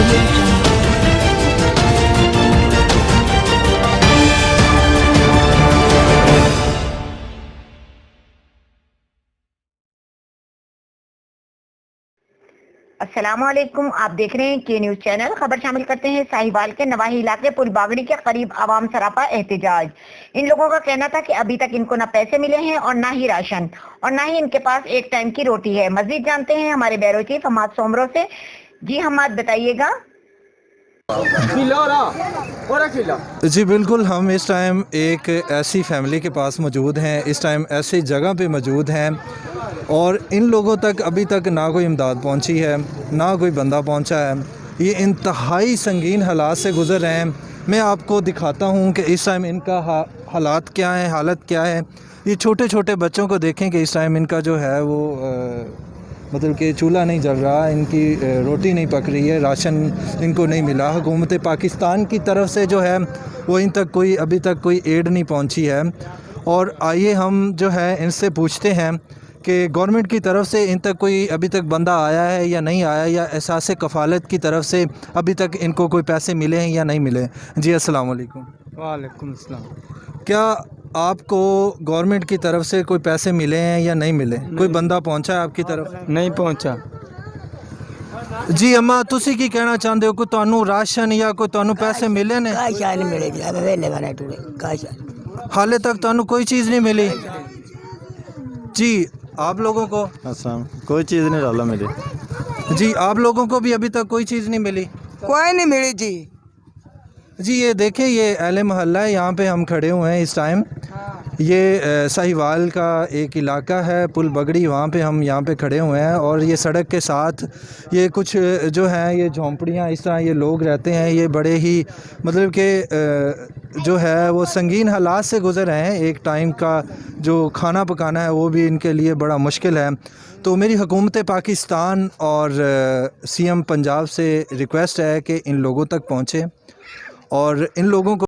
audio jungle. السلام علیکم، آپ دیکھ رہے ہیں کے نیوز چینل۔ خبر شامل کرتے ہیں ساہیوال کے نواحی علاقے پل باگڑی کے قریب عوام سراپا احتجاج۔ ان لوگوں کا کہنا تھا کہ ابھی تک ان کو نہ پیسے ملے ہیں اور نہ ہی راشن، اور نہ ہی ان کے پاس ایک ٹائم کی روٹی ہے۔ مزید جانتے ہیں ہمارے بیورو چیف حماد سومرو سے۔ جی حماد، بتائیے گا۔ جی بالکل، ہم اس ٹائم ایک ایسی فیملی کے پاس موجود ہیں، اس ٹائم ایسی جگہ پہ موجود ہیں، اور ان لوگوں تک ابھی تک نہ کوئی امداد پہنچی ہے، نہ کوئی بندہ پہنچا ہے۔ یہ انتہائی سنگین حالات سے گزر رہے ہیں۔ میں آپ کو دکھاتا ہوں کہ اس ٹائم ان کا حالات کیا ہیں، حالت کیا ہے۔ یہ چھوٹے چھوٹے بچوں کو دیکھیں کہ اس ٹائم ان کا جو ہے وہ مطلب کہ چولہا نہیں جل رہا، ان کی روٹی نہیں پک رہی ہے، راشن ان کو نہیں ملا۔ حکومت پاکستان کی طرف سے جو ہے وہ ان تک ابھی تک کوئی ایڈ نہیں پہنچی ہے۔ اور آئیے ہم جو ہے ان سے پوچھتے ہیں کہ گورنمنٹ کی طرف سے ان تک کوئی ابھی تک بندہ آیا ہے یا نہیں آیا، یا احساس کفالت کی طرف سے ابھی تک ان کو کوئی پیسے ملے ہیں یا نہیں ملے۔ جی السلام علیکم۔ وعلیکم السلام۔ کیا آپ کو گورنمنٹ کی طرف سے کوئی پیسے ملے ہیں یا نہیں ملے؟ کوئی بندہ پہنچا ہے آپ کی طرف؟ نہیں پہنچا۔ جی اما، تسی کی کہنا چاہتے ہو کہ تانوں راشن یا کوئی تانوں پیسے ملے نے؟ نہیں ملے جی، ہمیں ویلے بنا ٹوڑے حالے تک تانوں کوئی چیز نہیں ملی؟ جی آپ لوگوں کو؟ کوئی چیز نہیں ڈالا میرے۔ جی آپ لوگوں کو بھی ابھی تک کوئی چیز نہیں ملی؟ کوئی نہیں ملی جی۔ جی یہ دیکھیں، یہ اہل محلہ ہے، یہاں پہ ہم کھڑے ہوئے ہیں اس ٹائم۔ یہ ساہیوال کا ایک علاقہ ہے پل بگڑی، وہاں پہ ہم یہاں پہ کھڑے ہوئے ہیں، اور یہ سڑک کے ساتھ یہ کچھ جو ہیں یہ جھونپڑیاں، اس طرح یہ لوگ رہتے ہیں۔ یہ بڑے ہی مطلب کہ جو ہے وہ سنگین حالات سے گزر رہے ہیں۔ ایک ٹائم کا جو کھانا پکانا ہے وہ بھی ان کے لیے بڑا مشکل ہے۔ تو میری حکومت پاکستان اور سی ایم پنجاب سے ریکویسٹ ہے کہ ان لوگوں تک پہنچے اور ان لوگوں کو